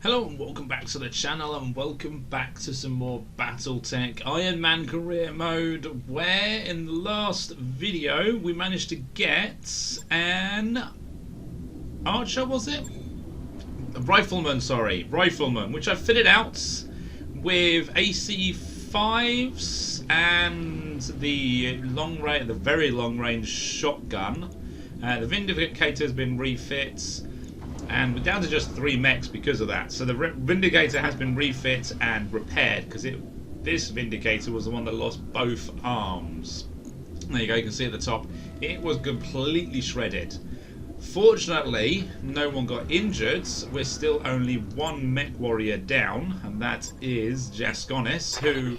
Hello and welcome back to the channel, and welcome back to some more BattleTech Ironman career mode, where in the last video we managed to get an archer, was it? A rifleman, sorry, rifleman, which I fitted out with AC5s and the very long range shotgun. The Vindicator has been refit. And we're down to just 3 mechs because of that. So the Vindicator has been refit and repaired, because this Vindicator was the one that lost both arms. There you go, you can see at the top, it was completely shredded. Fortunately, no one got injured. We're still only one mech warrior down, and that is Jasconis, who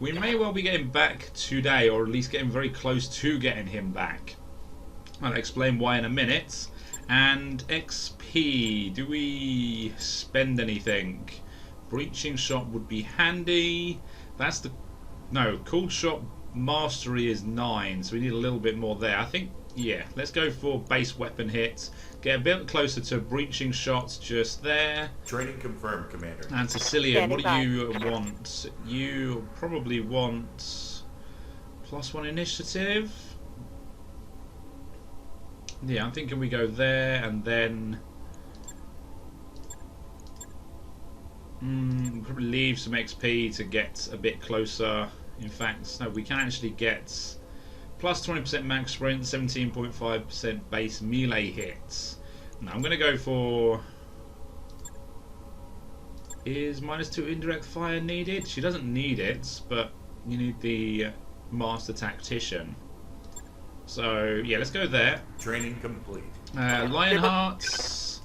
we may well be getting back today, or at least getting very close to getting him back. I'll explain why in a minute. And XP, do we spend anything? Breaching shot would be handy. That's the... no, cooled shot mastery is 9, so we need a little bit more there. I think, yeah, let's go for base weapon hits. Get a bit closer to breaching shots just there. Training confirmed, Commander. And Sicilian, what do you want? You probably want +1 initiative. Yeah, I'm thinking we go there and then probably leave some XP to get a bit closer. In fact, no, we can actually get +20% max sprint, 17.5% base melee hits. Now I'm going to go for... is -2 indirect fire needed? She doesn't need it, but you need the master tactician. So, yeah, let's go there. Training complete. Lionhearts.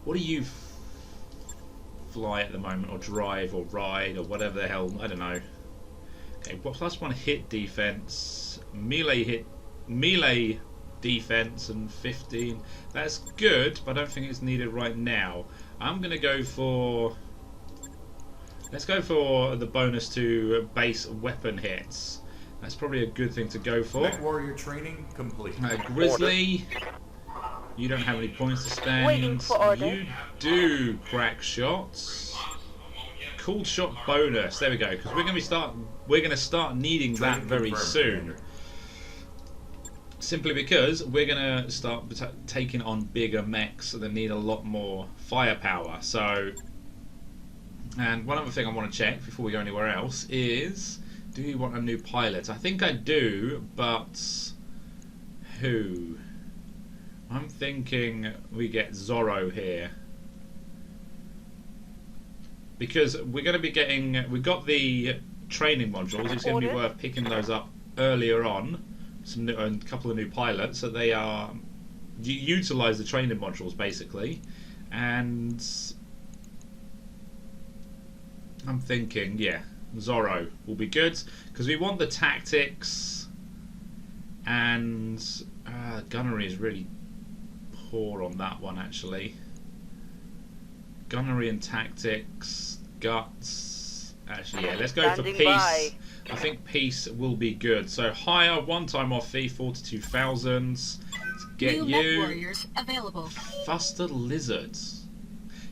What do you fly at the moment, or drive, or ride, or whatever the hell? I don't know. Okay, +1 hit defense, melee defense, and 15. That's good, but I don't think it's needed right now. I'm gonna go for... let's go for the bonus to base weapon hits. That's probably a good thing to go for. MechWarrior training complete. Grizzly, you don't have any points to spend. You do crack shots. Cool shot bonus. There we go. Because we're going to start needing that very soon. Simply because we're going to start taking on bigger mechs that need a lot more firepower. So, and one other thing I want to check before we go anywhere else is, do you want a new pilot? I think I do, but who? I'm thinking we get Zorro here. Because we're going to be getting... we've got the training modules. It's going to be worth picking those up earlier on. A couple of new pilots, so they are... utilise the training modules, basically. And... I'm thinking, yeah, Zorro will be good, because we want the tactics, and gunnery is really poor on that one, actually. Gunnery and tactics, guts. Actually, yeah, let's go for peace. I think peace will be good. So hire, one-time off fee, 42,000. Let's get you. MechWarriors available. Fuster lizards.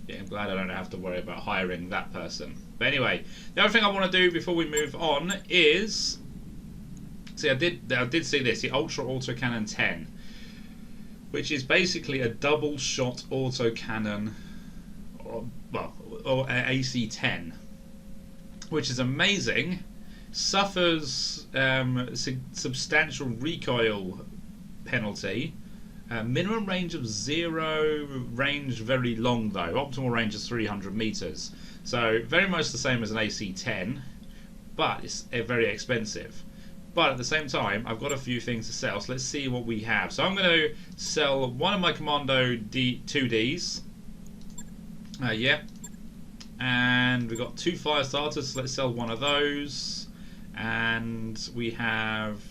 Yeah, I'm glad I don't have to worry about hiring that person. But anyway, the other thing I want to do before we move on is... see, I did see this, the Ultra Autocannon 10. Which is basically a double-shot autocannon, or AC-10. Which is amazing. Suffers substantial recoil penalty. Minimum range of 0, range very long though. Optimal range is 300 meters. So very much the same as an AC-10, but it's very expensive. But at the same time, I've got a few things to sell, so let's see what we have. So I'm going to sell one of my Commando 2Ds. Yeah. And we've got 2 fire starters, so let's sell one of those. And we have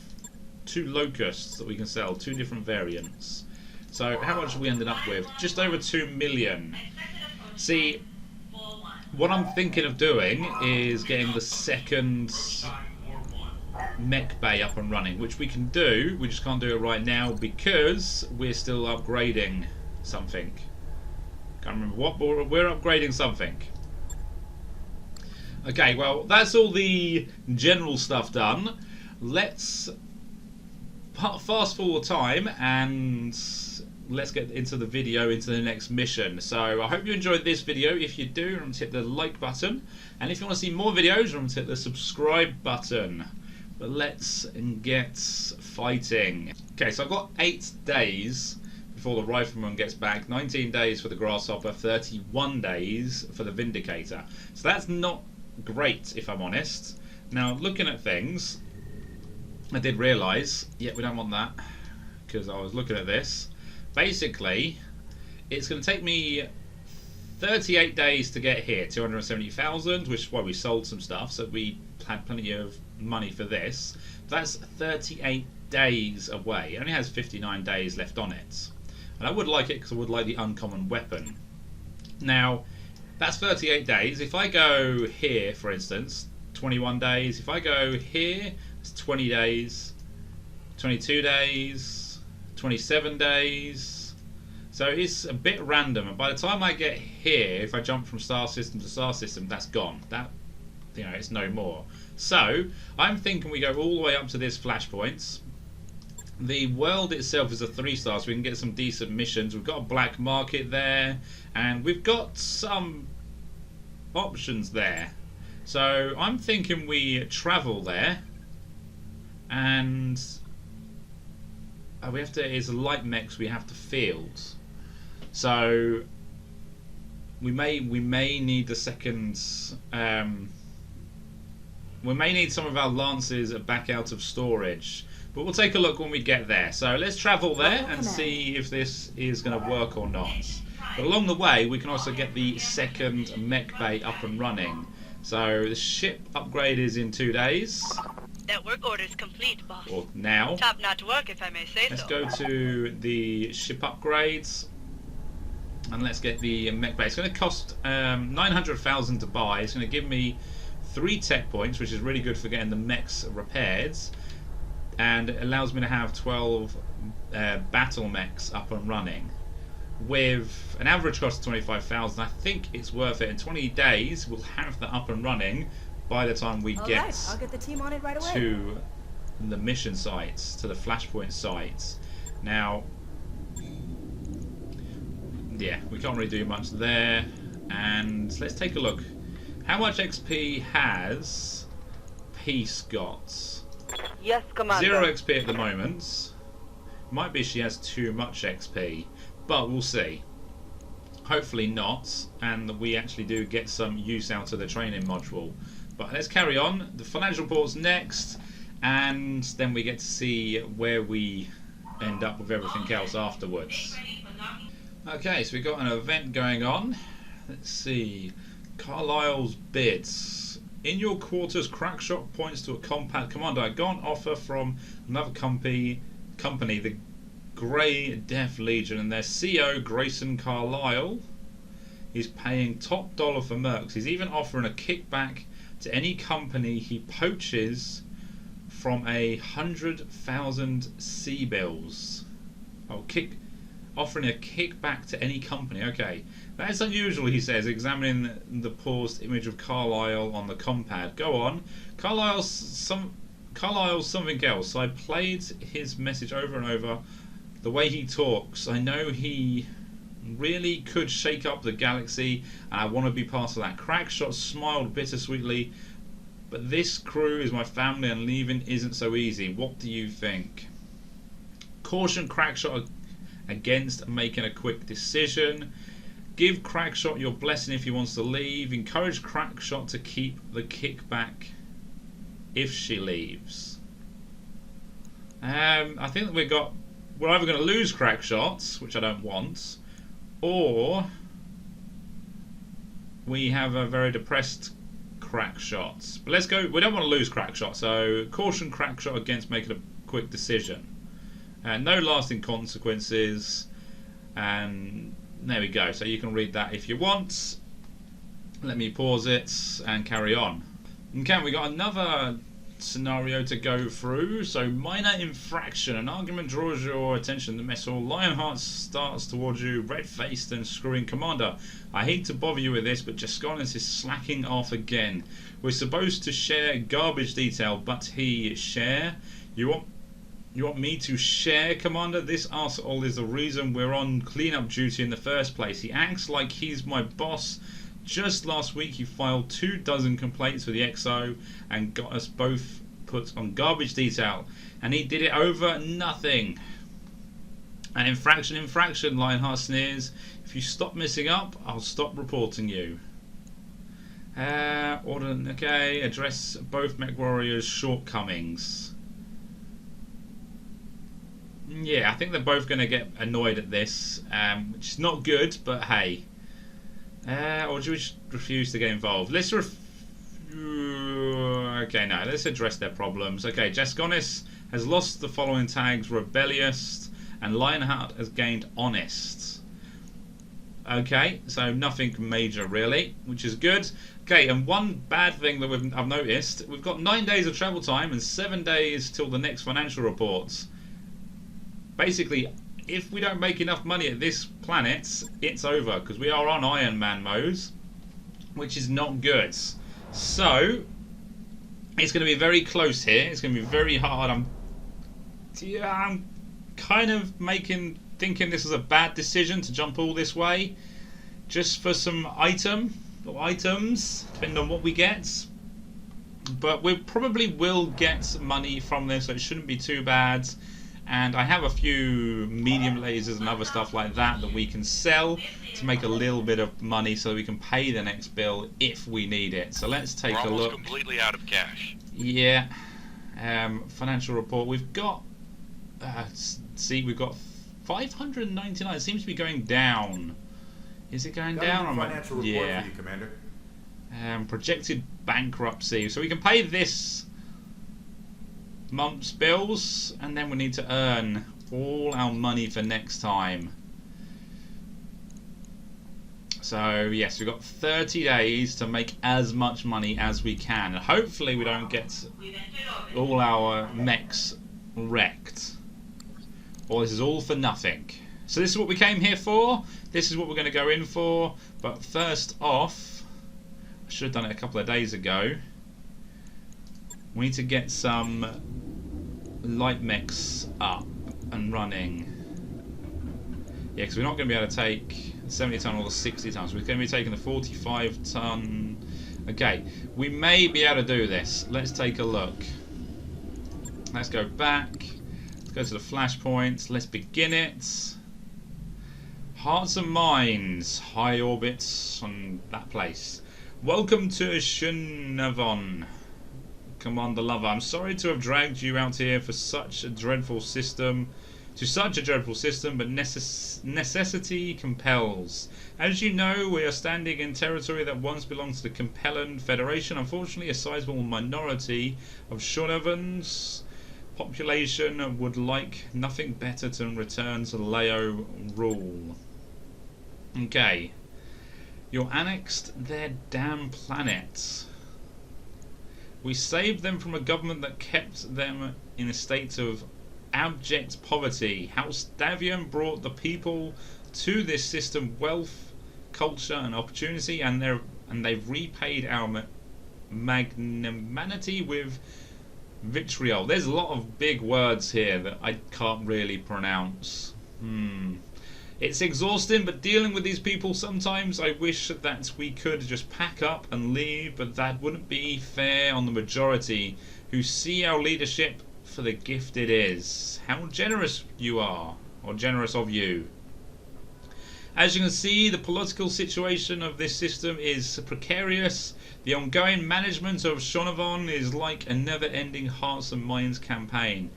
2 locusts that we can sell, 2 different variants. So how much have we ended up with? Just over 2 million. See, what I'm thinking of doing is getting the second mech bay up and running, which we can do. We just can't do it right now because we're still upgrading something. Can't remember what, but we're upgrading something. Okay, well, that's all the general stuff done. Let's fast forward time and let's get into the video, into the next mission. So I hope you enjoyed this video. If you do, remember to hit the like button. And if you want to see more videos, remember to hit the subscribe button. But let's get fighting. Okay, so I've got 8 days before the Rifleman gets back. 19 days for the Grasshopper, 31 days for the Vindicator. So that's not great, if I'm honest. Now, looking at things, I did realise, yeah, we don't want that, because I was looking at this. Basically, it's going to take me 38 days to get here, 270,000, which is why we sold some stuff, so we had plenty of money for this. That's 38 days away. It only has 59 days left on it. And I would like it because I would like the uncommon weapon. Now, that's 38 days. If I go here, for instance, 21 days. If I go here, it's 20 days, 22 days, 27 days. So it's a bit random. And by the time I get here, if I jump from star system to star system, that's gone. That, you know, it's no more. So I'm thinking we go all the way up to this Flashpoint. The world itself is a 3-star, so we can get some decent missions. We've got a black market there, and we've got some options there. So I'm thinking we travel there, and we have to. It's light mechs we have to field. So we may need the second. We may need some of our lances back out of storage. But we'll take a look when we get there. So let's travel there and see if this is going to work or not. But along the way, we can also get the second mech bay up and running. So the ship upgrade is in 2 days. That work order is complete, boss. Or now. Top-notch work, if I may say Let's so. go to the ship upgrades. And let's get the mech bay. It's going to cost 900,000 to buy. It's going to give me 3 tech points, which is really good for getting the mechs repaired. And it allows me to have 12 BattleMechs up and running with an average cost of 25,000. I think it's worth it. In 20 days, we'll have that up and running by the time we get I'll get the team on it right away. to the mission sites, to the Flashpoint sites. Now, yeah, we can't really do much there. And let's take a look. How much XP has Peace got? Yes, Commander. 0 XP at the moment. Might be she has too much XP, but we'll see. Hopefully not, and we actually do get some use out of the training module. But let's carry on. The financial report's next, and then we get to see where we end up with everything else afterwards. Okay, so we've got an event going on. Let's see. Carlisle's bids. In your quarters, Crackshot points to a compact. Commander, I got an offer from another company, the Grey Death Legion, and their CEO, Grayson Carlisle, is paying top dollar for mercs. He's even offering a kickback to any company he poaches from 100,000 C-bills. Oh, offering a kickback to any company. Okay, that is unusual, he says, examining the paused image of Carlisle on the compad. Go on. Carlisle's something else. I played his message over and over. The way he talks, I know he really could shake up the galaxy, and I want to be part of that. Crackshot smiled bittersweetly, but this crew is my family and leaving isn't so easy. What do you think? Caution Crackshot against making a quick decision. Give Crackshot your blessing if he wants to leave. Encourage Crackshot to keep the kickback if she leaves. I think that we're either going to lose Crackshot, which I don't want, or we have a very depressed Crackshot. But let's go. We don't want to lose Crackshot, so caution Crackshot against making a quick decision. No lasting consequences, and there we go. So you can read that if you want. Let me pause it and carry on. Okay, we got another scenario to go through. So, minor infraction. An argument draws your attention. The vessel Lionheart starts towards you, red-faced and screwing. Commander, I hate to bother you with this, but Jasconis is slacking off again. We're supposed to share garbage detail, but he share? You want me to share, Commander? This arsehole is the reason we're on cleanup duty in the first place. He acts like he's my boss. Just last week he filed 24 complaints for the XO and got us both put on garbage detail. And he did it over nothing. An infraction, Lionheart sneers. If you stop messing up, I'll stop reporting you. Okay, address both MechWarriors' shortcomings. Yeah, I think they're both going to get annoyed at this, which is not good, but hey. Or do we just refuse to get involved? Let's okay, no, let's address their problems. Okay, Jasconis has lost the following tags: rebellious, and Lionheart has gained honest. Okay, so nothing major really, which is good. Okay, and one bad thing that I've noticed, we've got 9 days of travel time and 7 days till the next financial reports. Basically, if we don't make enough money at this planet, it's over, because we are on Ironman mode, which is not good. So, it's going to be very close here. It's going to be very hard. I'm kind of thinking this is a bad decision to jump all this way, just for some items, depending on what we get. But we probably will get money from this, so it shouldn't be too bad. And I have a few medium lasers and other stuff like that we can sell to make a little bit of money so we can pay the next bill if we need it. So let's take a look. Completely out of cash. Yeah. Financial report. We've got we've got 599. It seems to be going down. Is it going down? Or financial report for you, Commander. Projected bankruptcy. So we can pay this month's bills, and then we need to earn all our money for next time. So yes, we've got 30 days to make as much money as we can, and hopefully we don't get all our mechs wrecked, or this is all for nothing. So this is what we came here for, this is what we're going to go in for, but first off, I should have done it a couple of days ago. We need to get some light mechs up and running. Yeah, because we're not going to be able to take 70 ton or the 60 tons. We're going to be taking the 45 ton. Okay, we may be able to do this. Let's take a look. Let's go back. Let's go to the Flashpoint. Let's begin it. Hearts and Minds. High orbits on that place. Welcome to Shunavon. Commander Lover, I'm sorry to have dragged you out here for such a dreadful system, but necessity compels. As you know, we are standing in territory that once belonged to the Compellan Federation. Unfortunately, a sizable minority of Shunavon's population would like nothing better than return to Leo rule. Okay. You annexed their damn planet. We saved them from a government that kept them in a state of abject poverty. House Davian brought the people to this system wealth, culture and opportunity, and they've repaid our magnanimity with vitriol. There's a lot of big words here that I can't really pronounce. It's exhausting, but dealing with these people sometimes I wish that we could just pack up and leave, but that wouldn't be fair on the majority who see our leadership for the gift it is. How generous you are, or generous of you. As you can see, the political situation of this system is precarious. The ongoing management of Shunavon is like a never-ending Hearts and Minds campaign.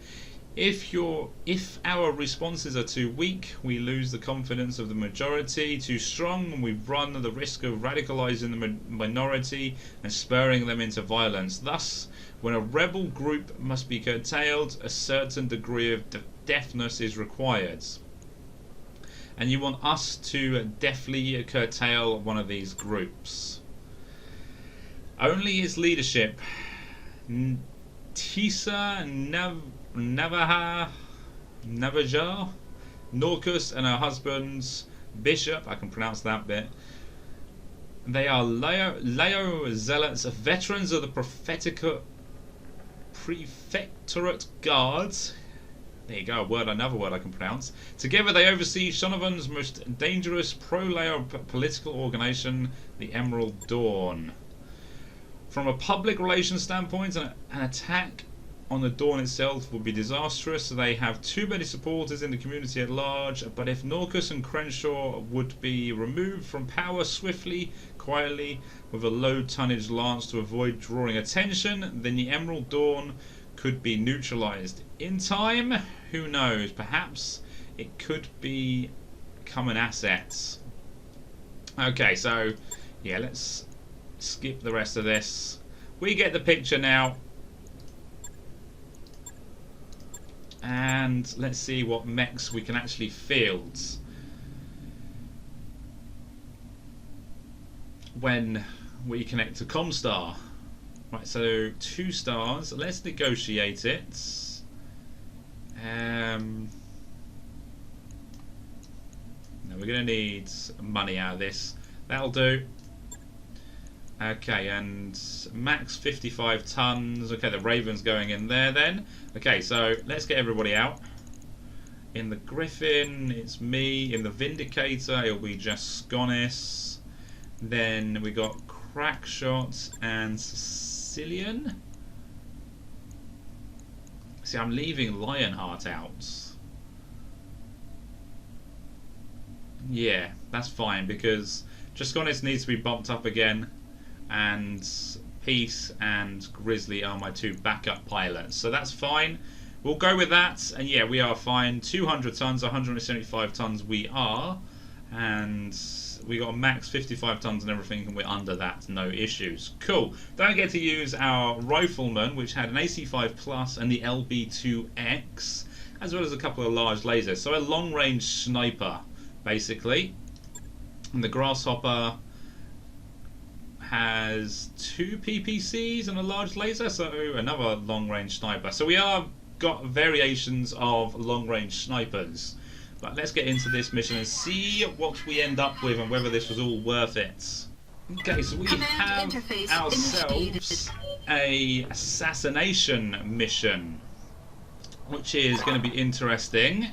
If our responses are too weak, we lose the confidence of the majority. Too strong, and we run the risk of radicalizing the minority and spurring them into violence. Thus, when a rebel group must be curtailed, a certain degree of deafness is required. And you want us to deftly curtail one of these groups. Only its leadership Tisa Navajar, Norcus and her husband's bishop. I can pronounce that bit. They are Leo zealots, veterans of the Prefectorate Guards. There you go, another word I can pronounce. Together they oversee Shonovan's most dangerous pro-Leo political organisation, the Emerald Dawn. From a public relations standpoint, an attack on the Dawn itself would be disastrous. They have too many supporters in the community at large, but if Norcus and Crenshaw would be removed from power swiftly, quietly, with a low tonnage lance to avoid drawing attention, then the Emerald Dawn could be neutralised. In time, who knows, perhaps it could become an asset. Okay, so yeah, let's skip the rest of this. We get the picture now. And let's see what mechs we can actually field when we connect to Comstar. Right, so 2 stars. Let's negotiate it. No, we're going to need money out of this. That'll do. Okay, and max 55 tons. Okay, the Raven's going in there then. Okay, so let's get everybody out. In the Griffin, it's me. In the Vindicator, it'll be just Sconis. Then we got Crackshot and Sicilian. See, I'm leaving Lionheart out. Yeah, that's fine because Jasconis needs to be bumped up again, and Peace and Grizzly are my 2 backup pilots, so that's fine. We'll go with that, and yeah, we are fine. 200 tons, 175 tons we are, and we got a max 55 tons and everything, and we're under that, no issues. Cool. Don't get to use our Rifleman, which had an AC5 Plus and the LB2X, as well as a couple of large lasers. So a long-range sniper, basically. And the Grasshopper has 2 PPCs and a large laser, so another long-range sniper. So we are got variations of long-range snipers. But let's get into this mission and see what we end up with and whether this was all worth it. Okay, so we have ourselves a assassination mission, which is going to be interesting.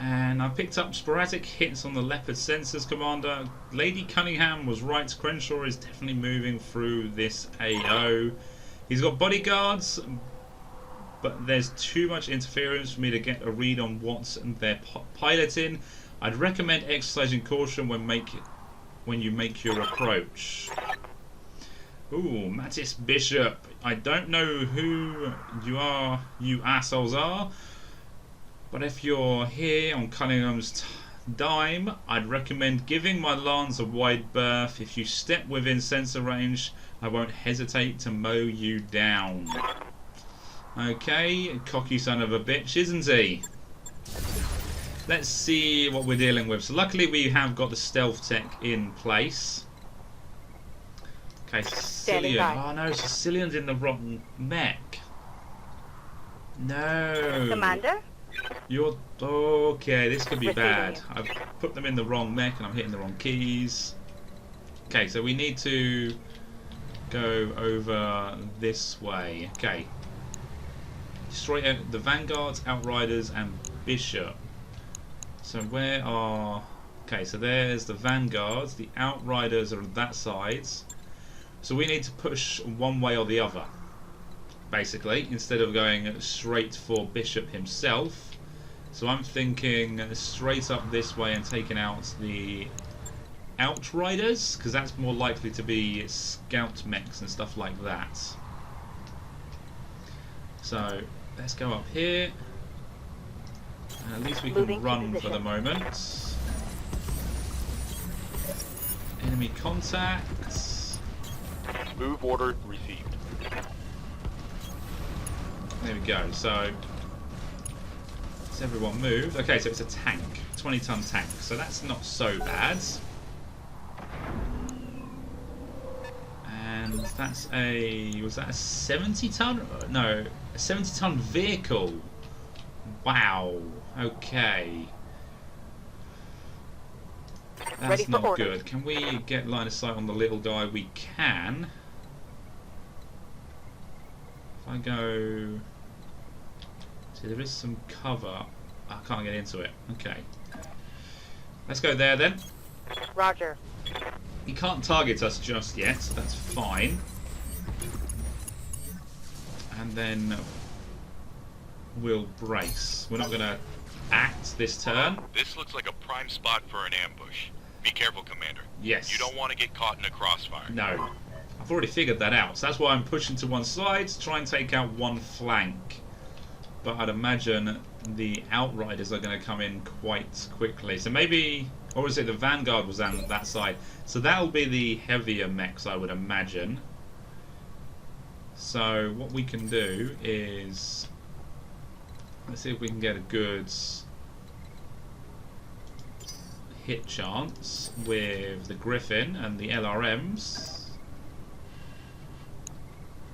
And I picked up sporadic hits on the Leopard sensors, Commander. Lady Cunningham was right. Crenshaw is definitely moving through this AO. He's got bodyguards, but there's too much interference for me to get a read on what they're piloting. I'd recommend exercising caution when you make your approach. Ooh, Mattis Bishop. I don't know who you assholes are, but if you're here on Cunningham's dime, I'd recommend giving my lance a wide berth. If you step within sensor range, I won't hesitate to mow you down. Okay, cocky son of a bitch, isn't he? Let's see what we're dealing with. So luckily we have got the stealth tech in place. Okay, Sicilian. Oh no, Sicilian's in the wrong mech. No. Commander? You're okay. This could be bad. I've put them in the wrong mech and I'm hitting the wrong keys. Okay, so we need to go over this way. Okay. Destroy the Vanguards, Outriders, and Bishop. So where are... Okay, so there's the Vanguards. The Outriders are on that side. So we need to push one way or the other, basically, instead of going straight for Bishop himself. So I'm thinking straight up this way and taking out the Outriders, because that's more likely to be scout mechs and stuff like that. So let's go up here. And at least we can run for the moment. Enemy contacts. Move order received. There we go. So has everyone moved? Okay, so it's a tank, 20-ton tank. So that's not so bad. And That's a... Was that a 70-ton? No, a 70-ton vehicle. Wow. Okay. That's not good. Can we get line of sight on the little guy? We can. If I go... See, there is some cover. I can't get into it. Okay. Let's go there then. Roger. He can't target us just yet. That's fine. And then we'll brace. We're not going to act this turn. This looks like a prime spot for an ambush. Be careful, Commander. Yes. You don't want to get caught in a crossfire. No. I've already figured that out. So that's why I'm pushing to one side to try and take out one flank. But I'd imagine the Outriders are going to come in quite quickly. So maybe... Or was it the Vanguard was on that side? So that'll be the heavier mechs, I would imagine. So what we can do is... Let's see if we can get a good hit chance with the Griffin and the LRMs.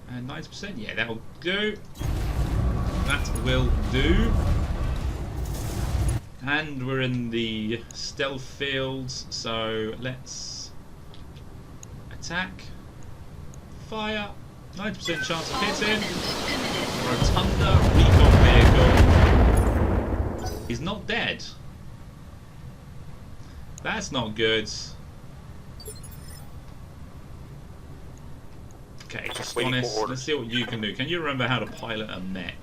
And 90%, yeah, that'll do. That will do. And we're in the stealth fields, so let's attack, fire, 90% chance of hitting. Rotunda recon vehicle. He's not dead. That's not good. Okay, just honest. Let's see what you can do. Can you remember how to pilot a mech?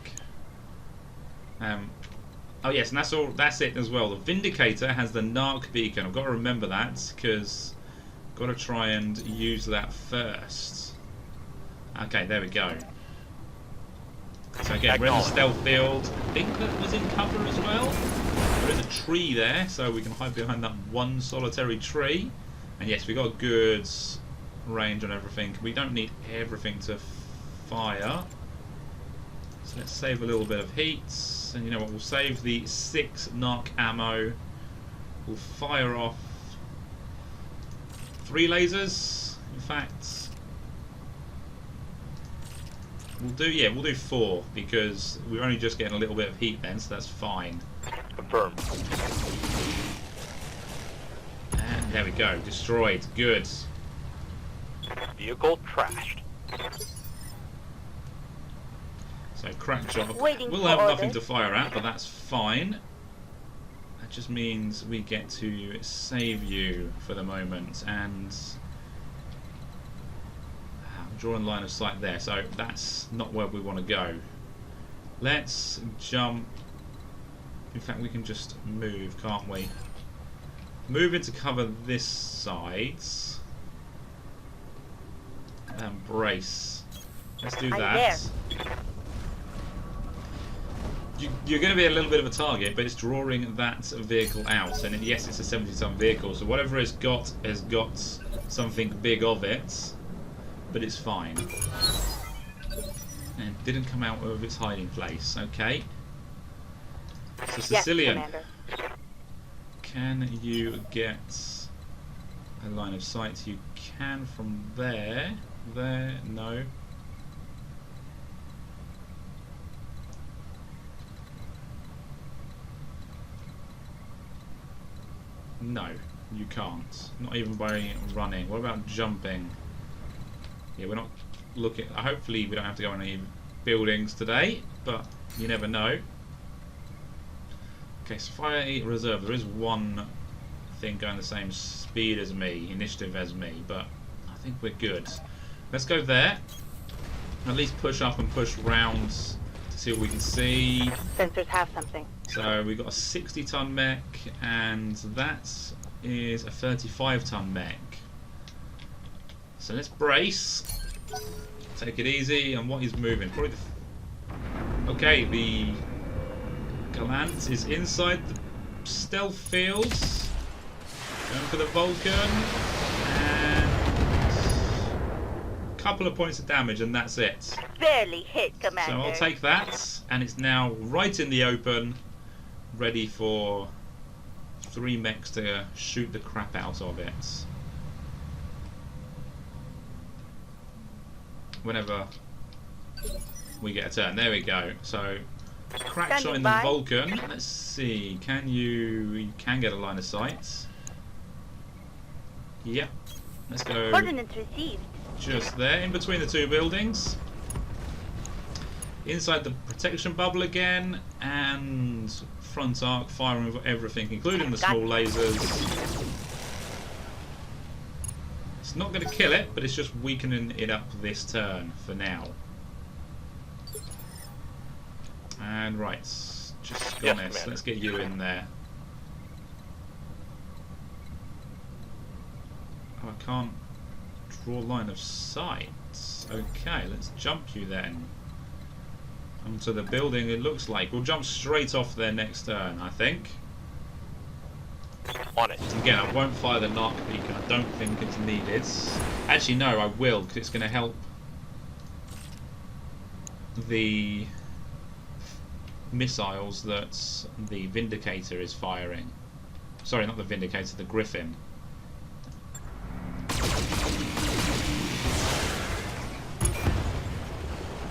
Oh yes, and that's all. That's it as well. The Vindicator has the Narc beacon. I've got to remember that because I've got to try and use that first. Okay, there we go. So again, we're in the stealth field. I think that was in cover as well. There is a tree there, so we can hide behind that one solitary tree. And yes, we got a good range on everything. We don't need everything to fire. So let's save a little bit of heat. And you know what, we'll save the 6 Narc ammo. We'll fire off 3 lasers. In fact, we'll do 4 because we're only just getting a little bit of heat then, so that's fine. Confirmed. And there we go, destroyed. Good. Vehicle trashed. So crack job. Waiting We'll for have nothing orders. to fire at, but that's fine. That just means we get to save you for the moment, and I'm drawing line of sight there, so that's not where we want to go. Let's jump. In fact, we can just move, can't we? Move in to cover this side and brace. Let's do that. You're going to be a little bit of a target, but it's drawing that vehicle out. And yes, it's a 70-ton vehicle, so whatever it's got has got something big of it, but it's fine. And it didn't come out of its hiding place. Okay. So Sicilian, Yes, can you get a line of sight? You can from there. There, no. No, you can't. Not even by running. What about jumping? Yeah, we're not looking. Hopefully, we don't have to go on any buildings today, but you never know. Okay, so fire reserve. There is one thing going the same speed as me, initiative as me, but I think we're good. Let's go there. At least push up and push round to see what we can see. Sensors have something. So we've got a 60-ton mech, and that is a 35-ton mech. So let's brace. Take it easy. And what is moving? Probably the... Okay, the Galant is inside the stealth fields. Going for the Vulcan. And a couple of points of damage, and that's it. Barely hit, Commander. So I'll take that, and it's now right in the open, ready for 3 mechs to shoot the crap out of it. whenever we get a turn. There we go. So crack shot in the Standing by. Vulcan. Let's see. You can get a line of sight. Yep. Let's go Ordnance received. just there, in between the two buildings. Inside the protection bubble again, and front arc firing with everything, including the small lasers. It's not going to kill it, but it's just weakening it up this turn for now. And right, just Yes, honest, Commander. let's get you in there. Oh, I can't draw line of sight. Okay, let's jump you then. Onto the building, it looks like. We'll jump straight off there next turn, I think. On it. Again, I won't fire the narc beacon. I don't think it's needed. Actually, no, I will, because it's going to help the missiles that the Vindicator is firing. Sorry, not the Vindicator, the Griffin.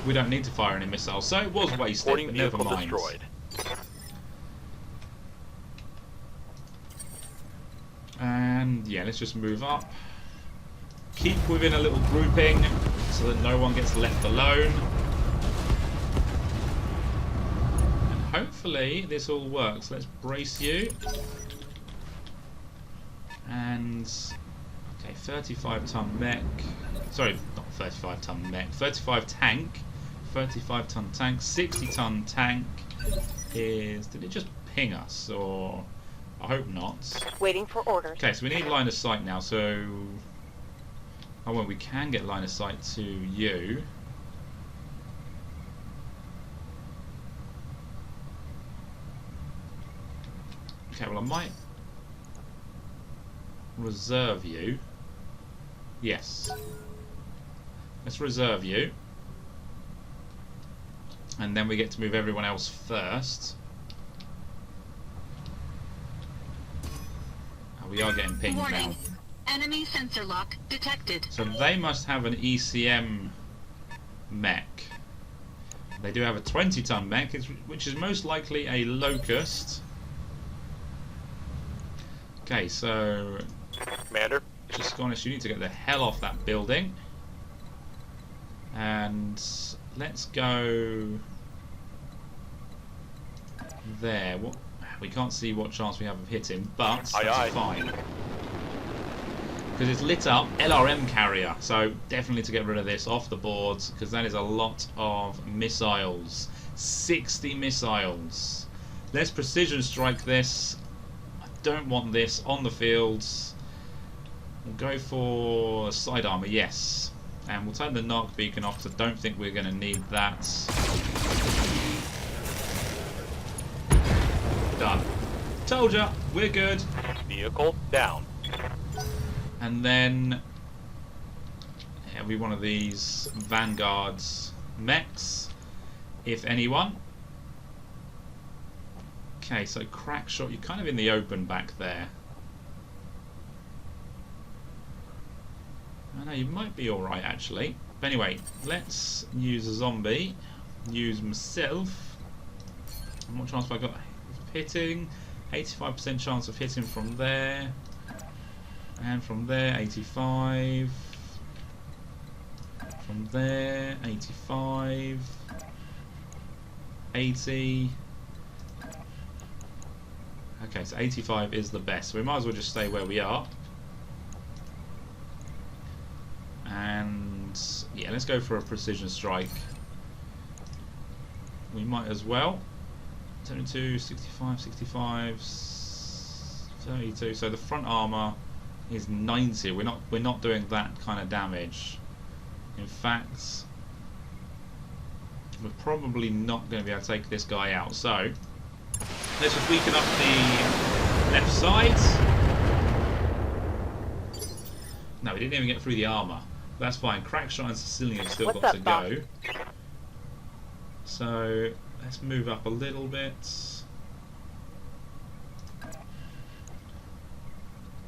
We don't need to fire any missiles, so it was wasted, Reporting but never vehicle mind. destroyed. And yeah, let's just move up. Keep within a little grouping so that no one gets left alone. And hopefully this all works. Let's brace you. And okay, 35-ton mech. Sorry, not 35-ton mech. 35 tank. 35-ton tank. 60-ton tank is. Did it just ping us, or? I hope not. Waiting for orders. Okay, so we need line of sight now, so... Oh, well, we can get line of sight to you. Okay, well, I might reserve you. Yes. Let's reserve you. And then we get to move everyone else first. We are getting pinged Warning. now. Enemy sensor lock detected. So they must have an ECM mech. They do have a 20-ton mech, which is most likely a Locust. Okay, so Commander. just honest, you need to get the hell off that building. And let's go there. What? We can't see what chance we have of hitting, but Aye, that's aye. fine. Because it's lit up LRM carrier, so definitely to get rid of this off the boards, because that is a lot of missiles. 60 missiles. Let's precision strike this. I don't want this on the fields. We'll go for side armor, yes. And we'll turn the narc beacon off, because I don't think we're going to need that. Done. Told ya, we're good. Vehicle down. And then every one of these Vanguard's mechs, if anyone. Okay, so crack shot, you're kind of in the open back there. I know you might be alright actually. But anyway, let's use a zombie. Use myself. And what chance have I got? Hitting, 85% chance of hitting from there, and from there 85, from there 85, 80. Okay, so 85 is the best, so we might as well just stay where we are. And yeah, let's go for a precision strike. We might as well. 72, 65, 65, 32. So the front armor is 90. We're not doing that kind of damage. In fact, we're probably not going to be able to take this guy out. So let's just weaken up the left side. No, we didn't even get through the armor. That's fine. Crackshot and Sicilian have still What's got up, to boss? go. So let's move up a little bit.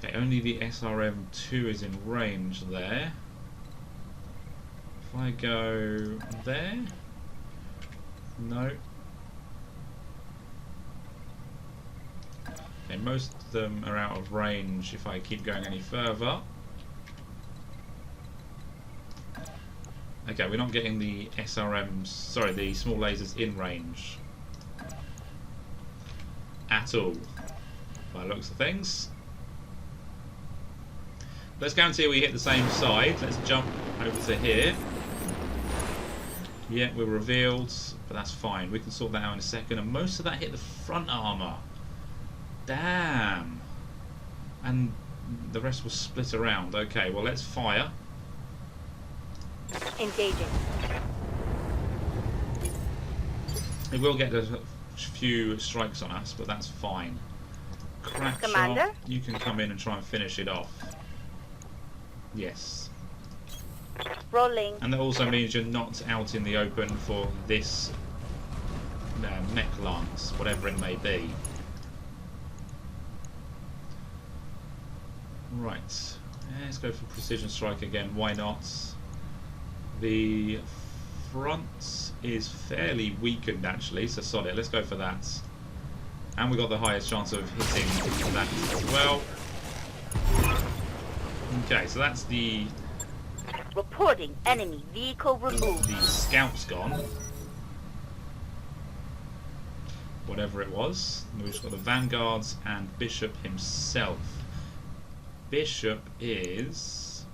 Okay, only the SRM2 is in range there. If I go there, no. Okay, most of them are out of range if I keep going any further. Okay, we're not getting the SRMs, sorry, the small lasers in range at all, by the looks of things. Let's guarantee we hit the same side. Let's jump over to here. Yeah, we're revealed, but that's fine. We can sort that out in a second. And most of that hit the front armor. Damn. And the rest was split around. Okay, well, let's fire. Engaging. It will get a few strikes on us, but that's fine. Crack Commander? shot. You can come in and try and finish it off. Yes. Rolling. And that also means you're not out in the open for this mech lance, whatever it may be. Right. Let's go for precision strike again. Why not? The front is fairly weakened actually, so solid. Let's go for that. And we got the highest chance of hitting that as well. Okay, so that's the Reporting enemy vehicle removed. the scout's gone. Whatever it was. We've just got the vanguards and Bishop himself. Bishop is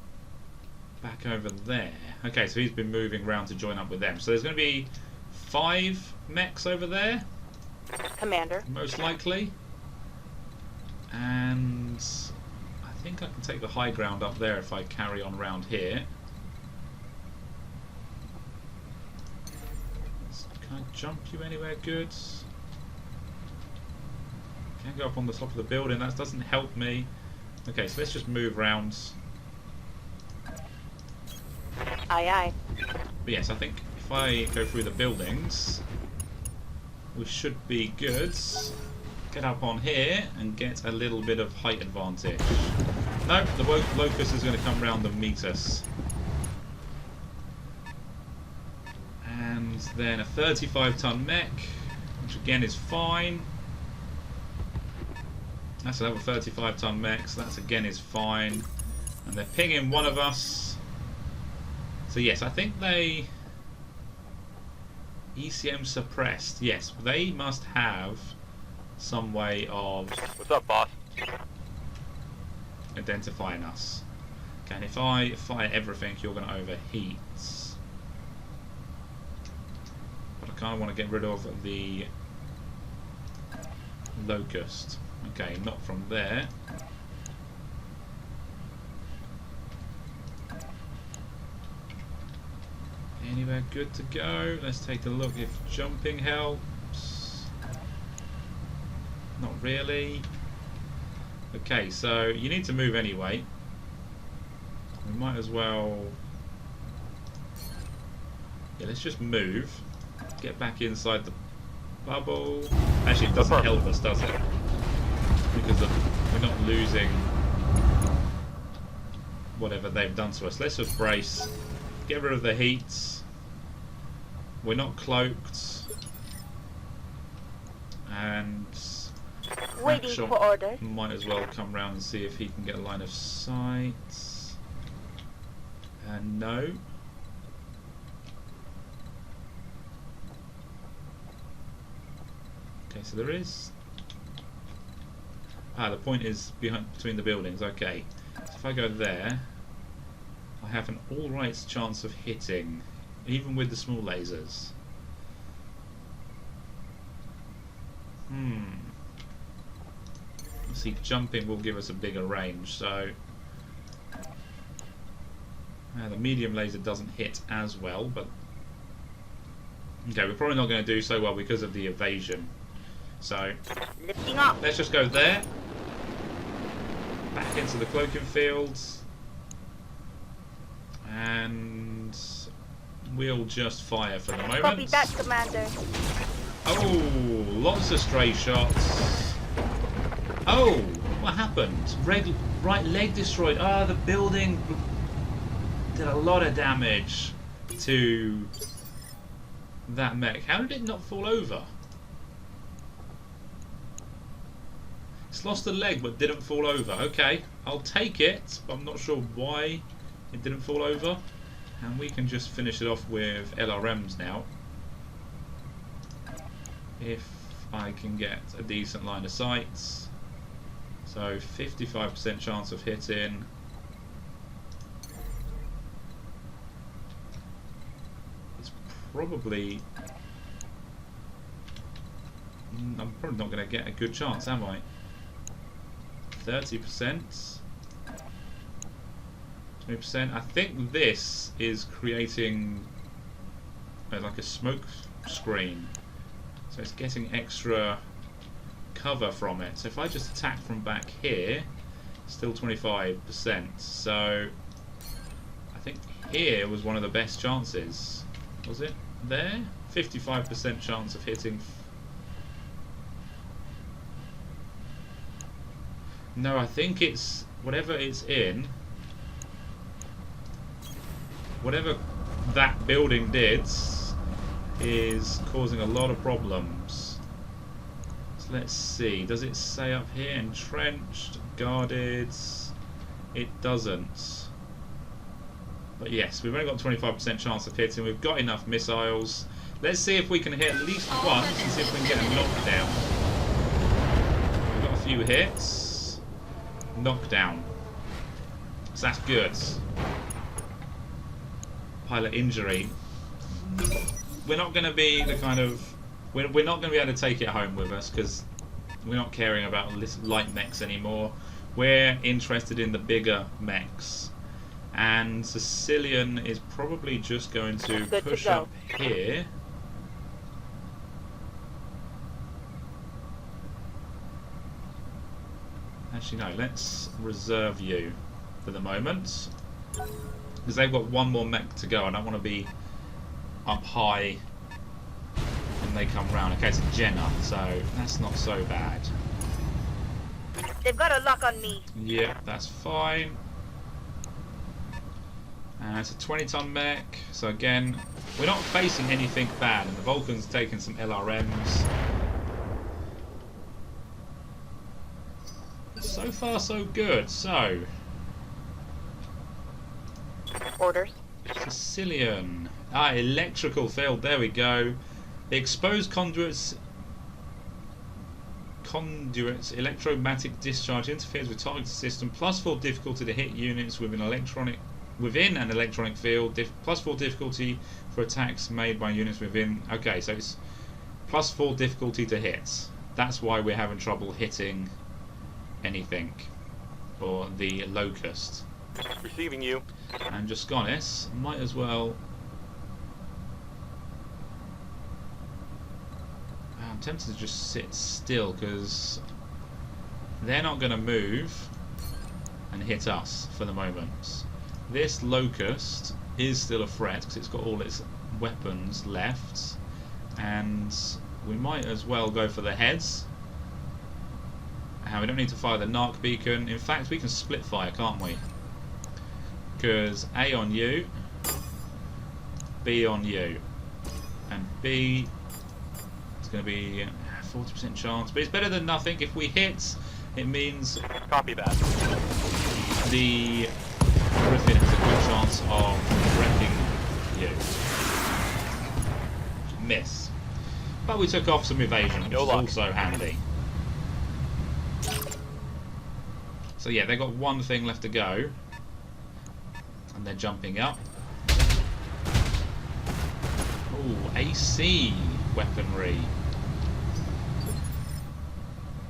back over there. Okay, so he's been moving around to join up with them. So there's going to be 5 mechs over there, Commander. most likely. And I think I can take the high ground up there if I carry on around here. Can I jump you anywhere good? Can't go up on the top of the building, that doesn't help me. Okay, so let's just move around. Aye aye. But yes, I think if I go through the buildings, we should be good. Get up on here and get a little bit of height advantage. No, the locust is going to come round and meet us. And then a 35-ton mech, which again is fine. That's another 35-ton mech, so that again is fine. And they're pinging one of us. So yes, I think they... ECM suppressed. Yes, they must have some way of What's up, boss? identifying us. Okay, and if I fire everything, you're going to overheat. But I kind of want to get rid of the locust. Okay, not from there. Anywhere good to go? Let's take a look if jumping helps. Not really. Okay, so you need to move anyway. We might as well... Yeah, let's just move. Get back inside the bubble. Actually, it doesn't help us, does it? Because we're not losing whatever they've done to us. Let's just brace. Get rid of the heat. We're not cloaked. And Waiting Crackshot for orders. might as well come round and see if he can get a line of sight. No. Okay, so there is... Ah, the point is between the buildings. Okay. So if I go there, I have an alright chance of hitting, even with the small lasers. See, jumping will give us a bigger range, so... the medium laser doesn't hit as well, but... Okay, we're probably not going to do so well because of the evasion. So, Lifting off. let's just go there. Back into the cloaking fields. And we'll just fire for the moment. Copy that, Commander. Oh, lots of stray shots. Oh, what happened? Right leg destroyed. Ah, the building did a lot of damage. to that mech. How did it not fall over? It's lost a leg but didn't fall over. Okay, I'll take it, but I'm not sure why it didn't fall over. And we can just finish it off with LRMs now. If I can get a decent line of sight. So 55% chance of hitting. It's probably... I'm probably not going to get a good chance, am I? 30%. 20%. I think this is creating like a smoke screen. So it's getting extra cover from it. So if I just attack from back here, still 25%. So I think here was one of the best chances. Was it there? 55% chance of hitting. No, I think it's whatever it's in. Whatever that building did is causing a lot of problems. So let's see. Does it say up here entrenched, guarded? It doesn't. But yes, we've only got 25% chance of hitting. We've got enough missiles. Let's see if we can hit at least once and see if we can get a knockdown. We've got a few hits. Knockdown. So that's good. Pilot injury. We're not going to be the kind of... We're not going to be able to take it home with us because we're not caring about light mechs anymore. We're interested in the bigger mechs. And Sicilian is probably just going to push up here. Actually, no, let's reserve you for the moment. Because they've got one more mech to go. I don't want to be up high when they come round. Okay, it's a Jenna, so that's not so bad. They've got a lock on me. Yeah, that's fine. And it's a 20-ton mech. So again, we're not facing anything bad. And the Vulcan's taking some LRMs. So far, so good. So, Orders. Sicilian. Ah, electrical field. There we go. The exposed conduits. Electromagnetic discharge interferes with targeted system. +4 difficulty to hit units within an electronic field. +4 difficulty for attacks made by units within. Okay, so it's +4 difficulty to hit. That's why we're having trouble hitting anything, or the Locust. Receiving you. And Jasconis might as well. I'm tempted to just sit still because they're not going to move and hit us for the moment. This Locust is still a threat because it's got all its weapons left, and we might as well go for the heads. And we don't need to fire the narc beacon. In fact, we can split fire, can't we? Because A on you, B on you, and B is going to be 40% chance, but it's better than nothing. If we hit, it means Copy that. the Griffin has a good chance of wrecking you. Miss. But we took off some evasion, which is also handy. So yeah, they've got one thing left to go. And they're jumping up. Ooh, AC weaponry.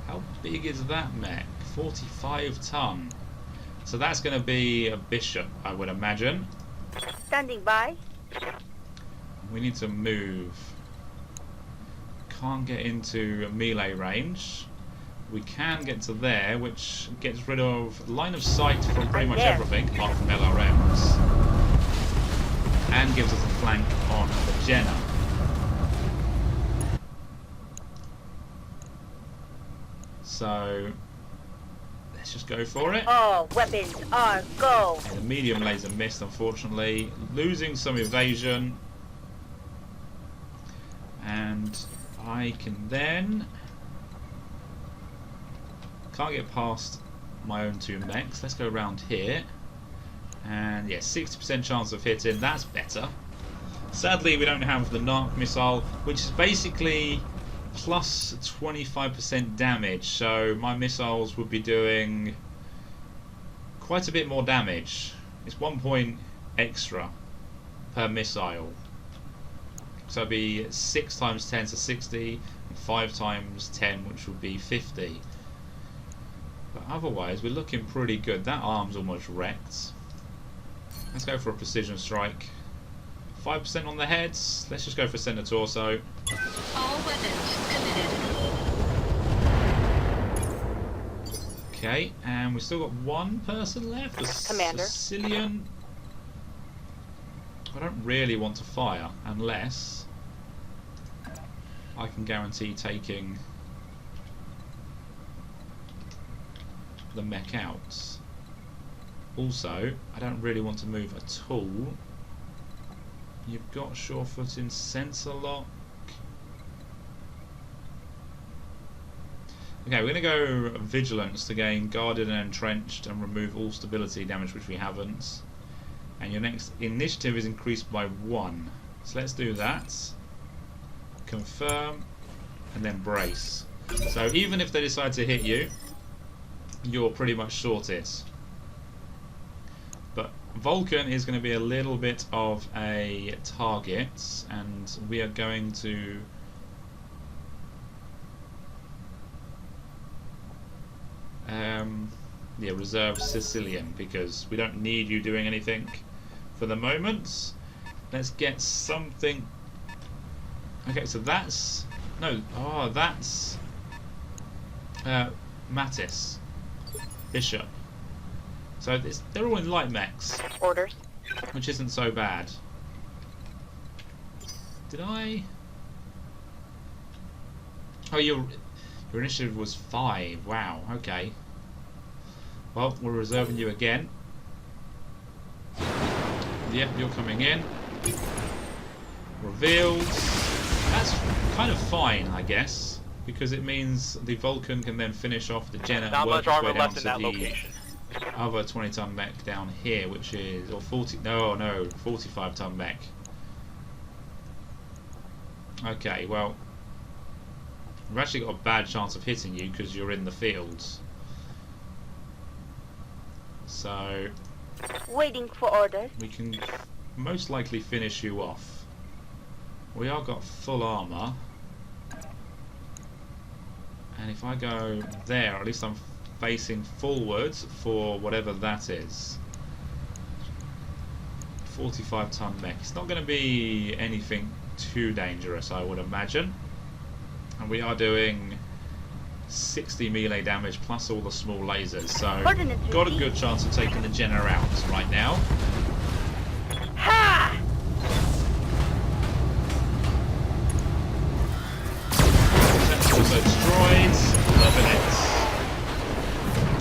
How big is that mech? 45 ton. So that's going to be a bishop, I would imagine. Standing by. We need to move. Can't get into melee range. We can get to there, which gets rid of line of sight from pretty much everything, apart from LRMs. And gives us a flank on the Jenna. So let's just go for it. All weapons are go. The medium laser missed, unfortunately. Losing some evasion. And I can then... Can't get past my own 2 mechs. Let's go around here. And yeah, 60% chance of hitting. That's better. Sadly, we don't have the narc missile, which is basically plus 25% damage. So my missiles would be doing quite a bit more damage. It's 1 point extra per missile. So it'd be 6 times 10, so 60, and 5 times 10, which would be 50. But otherwise, we're looking pretty good. That arm's almost wrecked. Let's go for a precision strike. 5% on the heads. Let's just go for center torso. All weapons committed. Okay, and we've still got 1 person left. A Commander. Sicilian. I don't really want to fire unless I can guarantee taking the mech out. Also, I don't really want to move at all. You've got sure footing, sensor lock. Okay, we're going to go vigilance to gain guarded and entrenched and remove all stability damage, which we haven't. And your next initiative is increased by 1. So let's do that. Confirm and then brace. So even if they decide to hit you, you're pretty much sorted. But Vulcan is going to be a little bit of a target, and we are going to yeah, reserve Sicilian because we don't need you doing anything for the moment. Let's get something. Okay, so that's that's Mattis, Bishop. So they're all in light mechs, Orders. which isn't so bad. Did I? Oh, your initiative was 5. Wow. Okay. Well, we're reserving you again. Yep, you're coming in. Revealed. That's kind of fine, I guess, because it means the Vulcan can then finish off the Jenna and Not work much its way armor down left in to that the location. other 20-ton mech down here, which is, or 40, no, 45-ton mech. Okay, well, we've actually got a bad chance of hitting you because you're in the fields. So Waiting for orders. we can most likely finish you off. We are got full armor, and if I go there, at least I'm facing forwards for whatever that is. 45-ton mech. It's not going to be anything too dangerous, I would imagine. And we are doing 60 melee damage plus all the small lasers, so got a good chance of taking the Jenna out right now. Ha! That's also destroyed. Loving it.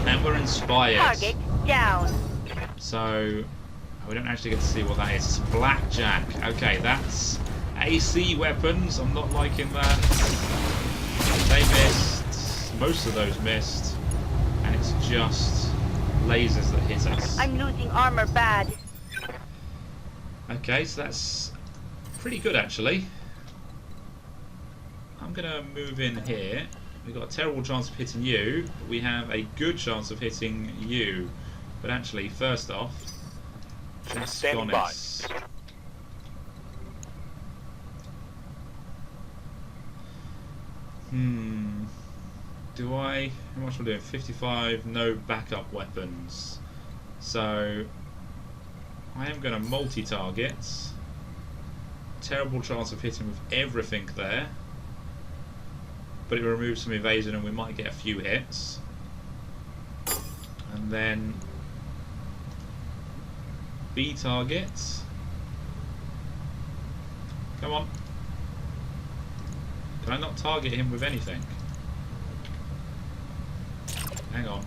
And we're inspired. Target down. So we don't actually get to see what that is. It's blackjack. Okay, that's AC weapons. I'm not liking that. They missed. Most of those missed. And it's just lasers that hit us. I'm losing armor bad. Okay, so that's pretty good actually. I'm going to move in here. We've got a terrible chance of hitting you, but we have a good chance of hitting you. But actually, first off, just Standing by. Do I? How much am I doing? 55, no backup weapons. So I am going to multi-target. Terrible chance of hitting with everything there. But it removes some evasion and we might get a few hits. And then B targets. Come on. Can I not target him with anything? Hang on.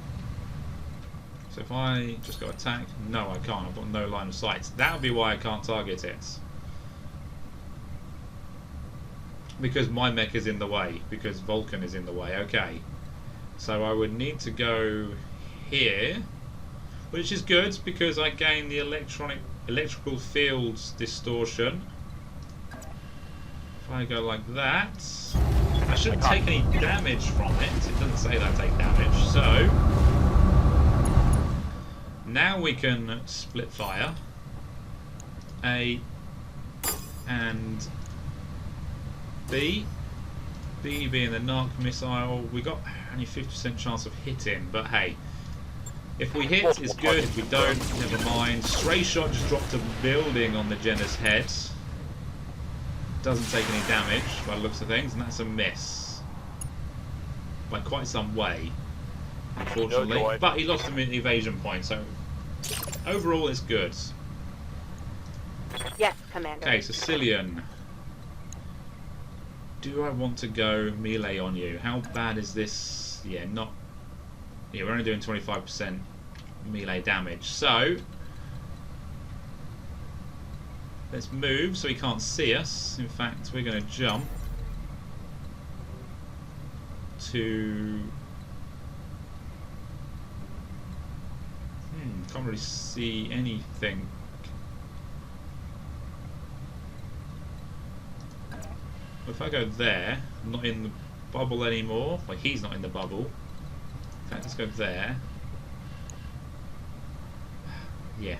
So if I just go attack, no I can't, I've got no line of sight. That would be why I can't target it. Because my mech is in the way, because Vulcan is in the way, okay. So I would need to go here, which is good because I gain the electrical fields distortion. If I go like that, I shouldn't take any damage from it. It doesn't say that I take damage, so now we can split fire. A and B. B being the knock missile. We got only 50% chance of hitting, but hey, if we hit, it's good. If we don't, never mind. Stray shot just dropped a building on the Jenner's head. Doesn't take any damage by the looks of things, and that's a miss. By quite some way, unfortunately. No, but he lost an evasion point, so overall it's good. Yes, Commander. Okay, Sicilian. Do I want to go melee on you? How bad is this? Yeah, not... Yeah, we're only doing 25% melee damage. So, let's move so he can't see us. In fact, we're going to jump to... Can't really see anything. If I go there, I'm not in the bubble anymore. Like, he's not in the bubble. In fact, let's go there. Yeah.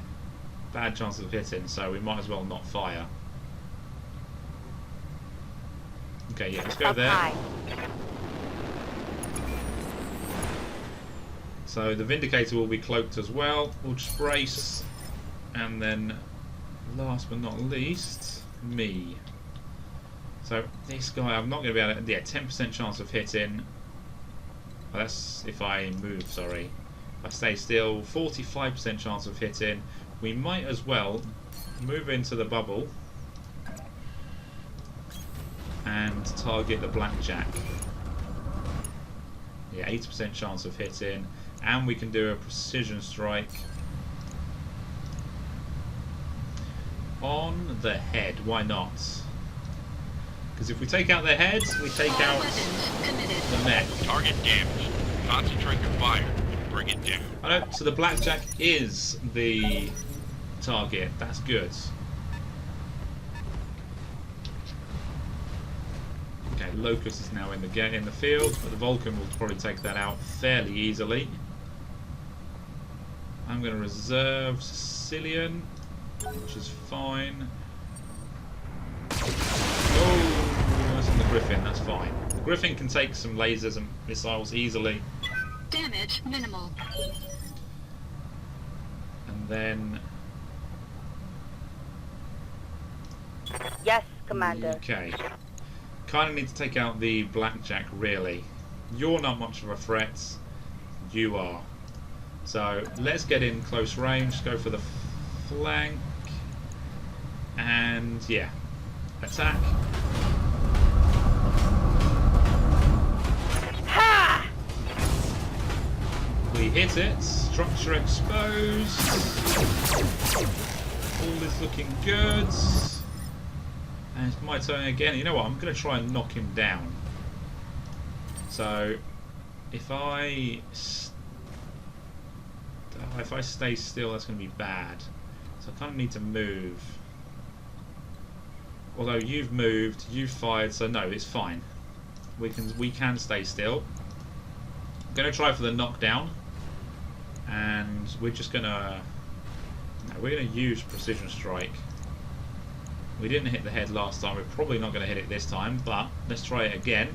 Bad chances of hitting, so we might as well not fire. Okay, yeah, let's go there. High. So the Vindicator will be cloaked as well. We'll just brace. And then, last but not least, me. So this guy, I'm not going to be able to... Yeah, 10% chance of hitting. Well, that's if I move, sorry. If I stay still, 45% chance of hitting. We might as well move into the bubble and target the blackjack. Yeah, 80% chance of hitting. And we can do a precision strike on the head. Why not? Because if we take out their heads, we take All out weapons committed. the mech. Target damaged. Concentrate your fire and bring it down. I know, so the blackjack is the target. That's good. Okay, Locust is now in the field, but the Vulcan will probably take that out fairly easily. I'm going to reserve Sicilian, which is fine. Oh, that's on the Griffin, that's fine. The Griffin can take some lasers and missiles easily. Damage minimal. And then... Yes, Commander. Okay. Kind of need to take out the blackjack, really. You're not much of a threat. You are. So, let's get in close range, go for the flank. And, yeah. Attack. Ha! We hit it. Structure exposed. All is looking good. And it's my turn again. You know what? I'm going to try and knock him down. So, if I stay still, that's going to be bad. So I kind of need to move. Although you've moved, you've fired, so no, it's fine. We can stay still. I'm going to try for the knockdown, and we're just going to... No, we're going to use precision strike. We didn't hit the head last time. We're probably not going to hit it this time, but let's try it again.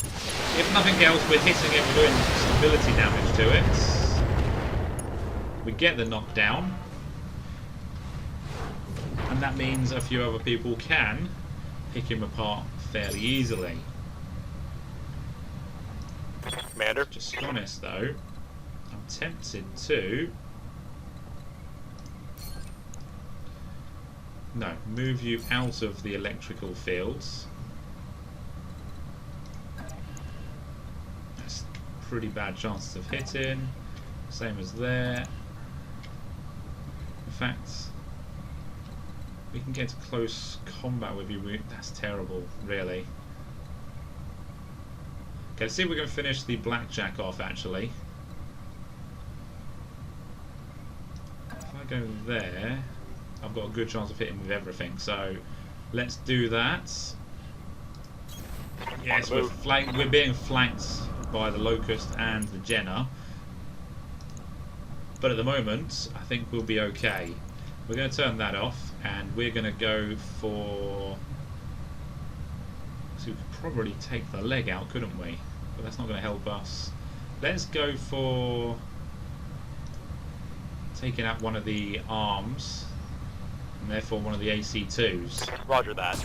If nothing else, we're hitting it, we're doing stability damage to it. We get the knockdown. And that means a few other people can pick him apart fairly easily. Commander. Just to be honest though, I'm tempted to... No, move you out of the electrical fields. That's pretty bad chances of hitting. Same as there. In fact, we can get to close combat with you. That's terrible, really. Okay, let's see if we can finish the blackjack off, actually. If I go there, I've got a good chance of hitting with everything, so let's do that. Yes, we're being flanked by the Locust and the Jenner. But at the moment, I think we'll be okay. We're going to turn that off, and we're going to go for... So we could probably take the leg out, couldn't we? But that's not going to help us. Let's go for taking out one of the arms, and therefore one of the AC2s. Roger that.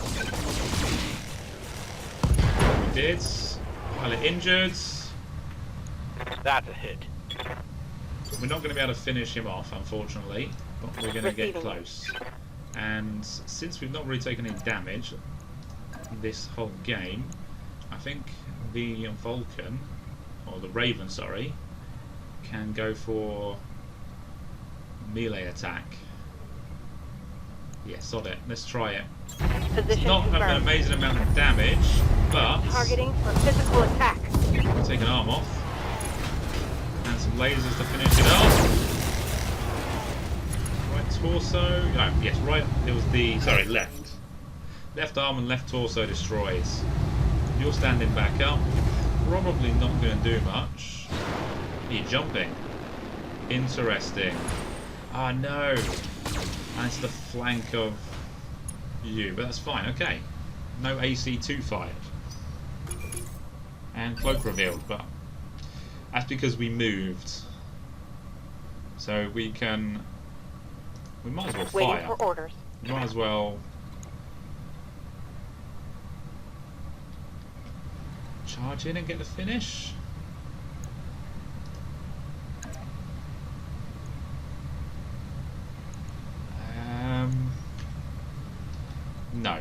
We did. Pilot injured. That's a hit. We're not going to be able to finish him off, unfortunately, but we're going to get close. And since we've not really taken any damage this whole game, I think the Vulcan, or the Raven, sorry, can go for melee attack. Yeah, sod it. Let's try it. Position It's not an confirmed. amazing amount of damage, but Targeting for physical attack. we'll take an arm off. And some lasers to finish it off. Right torso. No, yes, right. It was the. Sorry, left. Left arm and left torso destroys. You're standing back up. Probably not going to do much. You're jumping. Interesting. Ah, no. That's the flank of you, but that's fine. Okay. No AC2 fired. And cloak revealed, but that's because we moved. So we can... We might as well Waiting fire. for orders. We might as well... charge in and get the finish. No.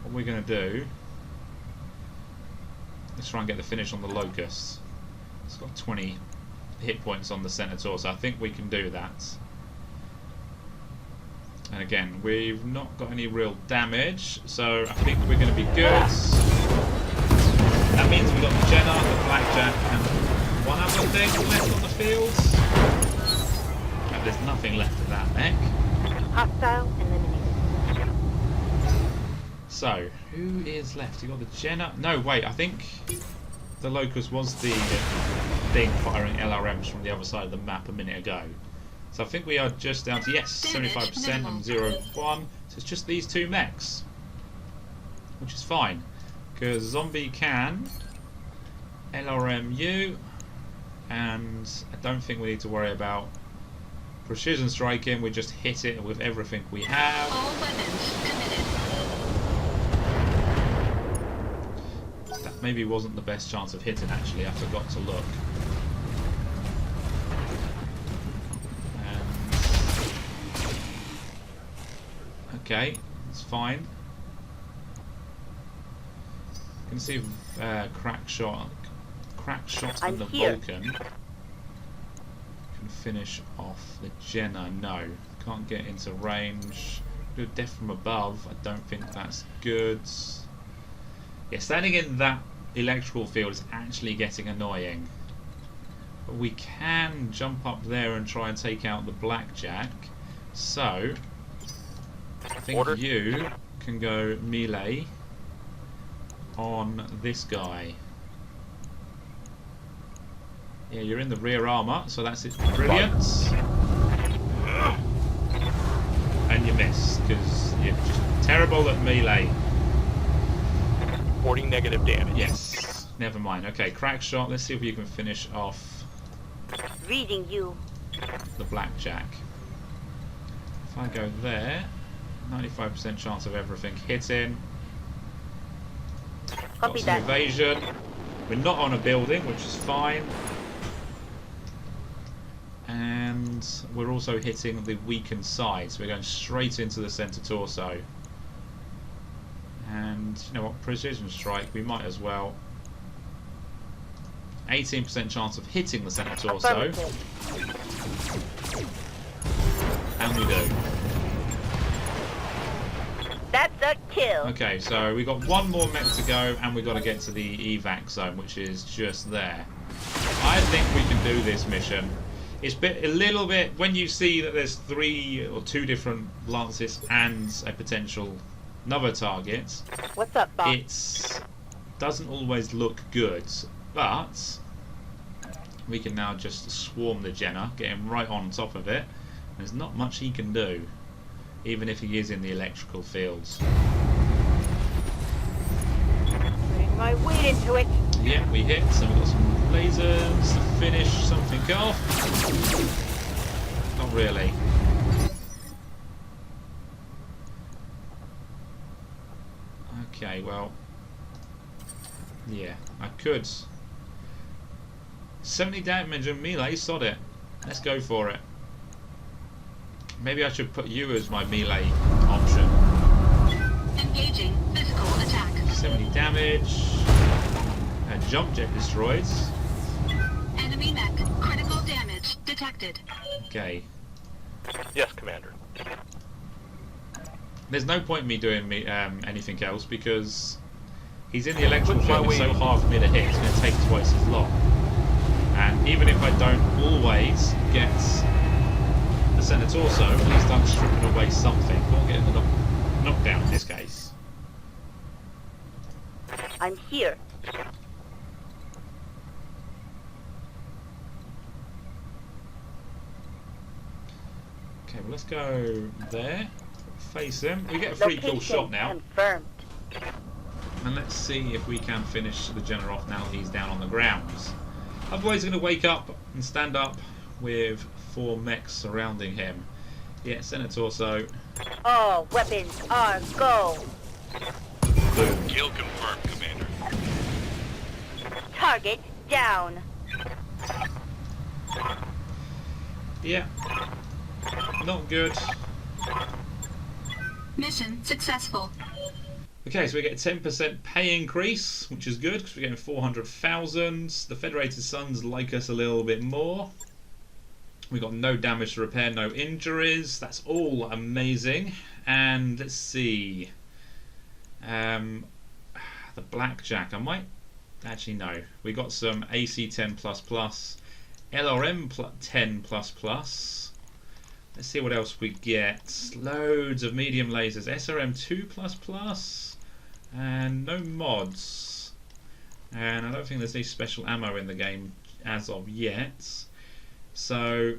What we're going to do... Let's try and get the finish on the Locust. It's got 20 hit points on the Centaur, so I think we can do that. And again, we've not got any real damage, so I think we're going to be good. That means we've got the Jenner, the Blackjack, and one other thing left on the field. No, there's nothing left of that mech. Hostile eliminated. So, who is left? You got the Jenner. No, wait, I think the Locust was the thing firing LRMs from the other side of the map a minute ago. So I think we are just down to, yes, 75% and 0-1. So it's just these two mechs, which is fine, because Zombie can LRM you, and I don't think we need to worry about precision striking. We just hit it with everything we have. All weapons committed. That maybe wasn't the best chance of hitting, actually. I forgot to look. Okay, it's fine. You can see crack shot and the here. Vulcan can finish off the Jenner. No, can't get into range. Do a death from above. I don't think that's good. Yeah, standing in that electrical field is actually getting annoying. But we can jump up there and try and take out the Blackjack. So I think you can go melee on this guy. Yeah, you're in the rear armour, so that's it. Brilliant. And you miss, because you're just terrible at melee. 40 negative damage. Yes. Never mind. Okay, crack shot. Let's see if you can finish off Reading you. the Blackjack. If I go there, 95% chance of everything hitting. Got Copy some that. evasion. We're not on a building, which is fine. And we're also hitting the weakened side, so we're going straight into the centre torso. And you know what, precision strike, we might as well 18% chance of hitting the center torso. And we do. That's a kill. Okay, so we got one more mech to go, and we got to get to the evac zone, which is just there. I think we can do this mission. It's a little bit, when you see that there's 3 or 2 different lances and a potential another target, What's up, boss? it doesn't always look good, but we can now just swarm the Jenner, get him right on top of it. There's not much he can do, even if he is in the electrical fields. Putting my weight into it. Yeah, we hit, so we've got some lasers to finish something off. Not really. Okay, well, yeah, I could. 70 damage and melee, sod it. Let's go for it. Maybe I should put you as my melee option. Engaging physical attack. 70 damage. A jump jet destroyed. Enemy mech. Critical damage detected. Okay. Yes, Commander. There's no point in me doing anything else because he's in the electrical Puts my field. It's so weight. hard for me to hit. It's going to take twice as long. And even if I don't always get the center torso, at least I'm stripping away something. Or getting the knockdown in this case. I'm here. Okay, well, let's go there. Face him. We get a free kill Location shot now. confirmed. And let's see if we can finish the Jenner off now that he's down on the ground. Otherwise he's going to wake up and stand up with 4 mechs surrounding him. Yeah, center torso. All weapons are go. Boom. Kill confirmed, Commander. Target down. Yeah. Not good. Mission successful. Okay, so we get a 10% pay increase, which is good because we're getting 400,000. The Federated Suns like us a little bit more. We got no damage to repair, no injuries. That's all amazing. And let's see. The Blackjack. I might actually no. We got some AC10++, LRM 10++. Let's see what else we get. Loads of medium lasers, SRM2++, and no mods. And I don't think there's any special ammo in the game as of yet. So,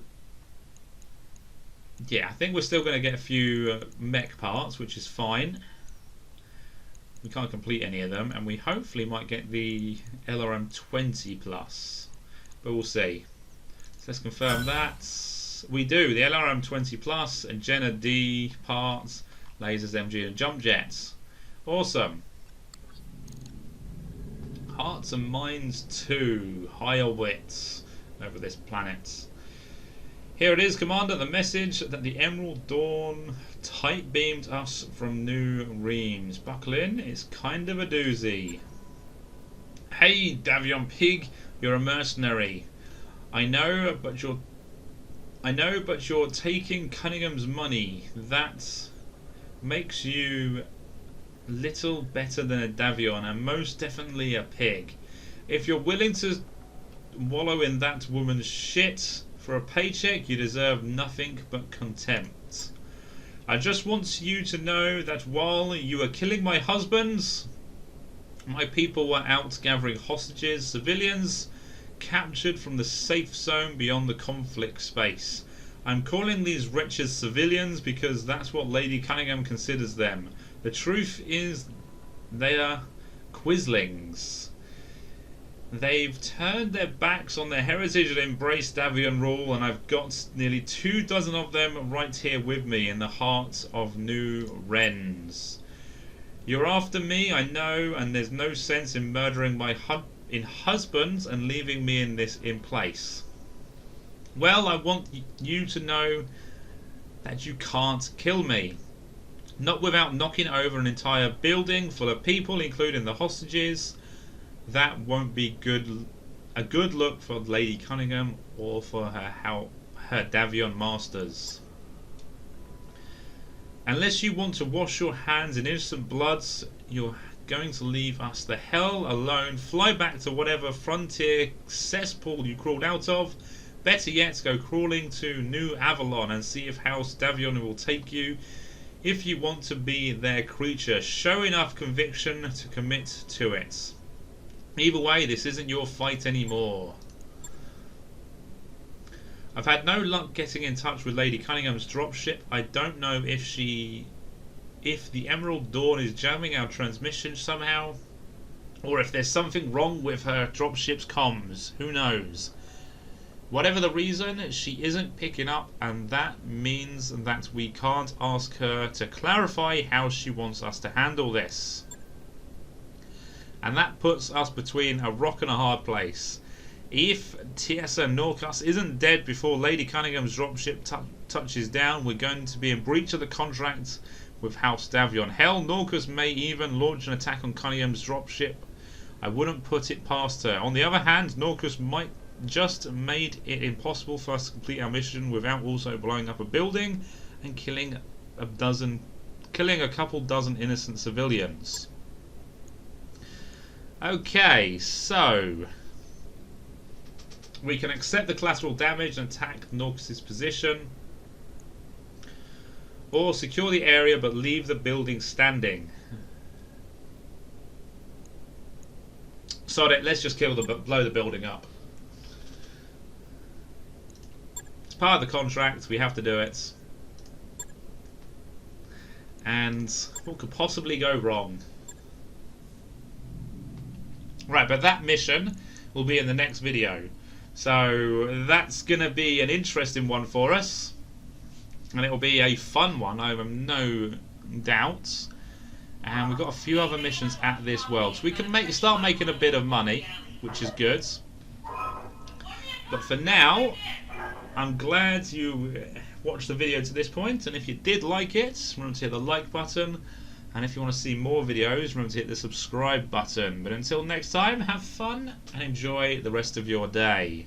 yeah, I think we're still going to get a few mech parts, which is fine. We can't complete any of them, and we hopefully might get the LRM 20+, but we'll see. So let's confirm that. We do, the LRM 20+, and Jenner D parts, lasers, MG, and jump jets. Awesome. Hearts and Minds 2, higher wits over this planet. Here it is, Commander, the message that the Emerald Dawn tight beamed us from New Reims. Buckle in, it's kind of a doozy. Hey, Davion Pig, you're a mercenary. I know, but you're taking Cunningham's money. That makes you little better than a Davion, and most definitely a pig. If you're willing to wallow in that woman's shit for a paycheck, you deserve nothing but contempt. I just want you to know that while you were killing my husbands, my people were out gathering hostages, civilians captured from the safe zone beyond the conflict space. I'm calling these wretched civilians because that's what Lady Cunningham considers them. The truth is they are quislings. They've turned their backs on their heritage and embraced Davion rule, and I've got nearly 24 of them right here with me in the heart of New Wrens. You're after me, I know, and there's no sense in murdering my husbands and leaving me in place. Well, I want you to know that you can't kill me. Not without knocking over an entire building full of people, including the hostages. That won't be good a good look for Lady Cunningham or for her Davion masters. Unless you want to wash your hands in innocent bloods, you're going to leave us the hell alone. Fly back to whatever frontier cesspool you crawled out of. Better yet, go crawling to New Avalon and see if House Davion will take you. If you want to be their creature, show enough conviction to commit to it. Either way, this isn't your fight anymore. I've had no luck getting in touch with Lady Cunningham's dropship. I don't know if the Emerald Dawn is jamming our transmission somehow, or if there's something wrong with her dropship's comms. Who knows? Whatever the reason, she isn't picking up, and that means that we can't ask her to clarify how she wants us to handle this. And that puts us between a rock and a hard place. If Tiesa Norcus isn't dead before Lady Cunningham's dropship touches down, we're going to be in breach of the contract with House Davion. Hell, Norcus may even launch an attack on Cunningham's dropship. I wouldn't put it past her. On the other hand, Norcus might just made it impossible for us to complete our mission without also blowing up a building and killing a couple dozen innocent civilians. Okay, so we can accept the collateral damage and attack Norcus's position, or secure the area but leave the building standing. Sod it, let's just blow the building up. It's part of the contract, we have to do it. And what could possibly go wrong? Right, but that mission will be in the next video. So that's going to be an interesting one for us. And it will be a fun one, I have no doubt. And we've got a few other missions at this world. So we can start making a bit of money, which is good. But for now, I'm glad you watched the video to this point. And if you did like it, remember to hit the like button. And if you want to see more videos, remember to hit the subscribe button. But until next time, have fun and enjoy the rest of your day.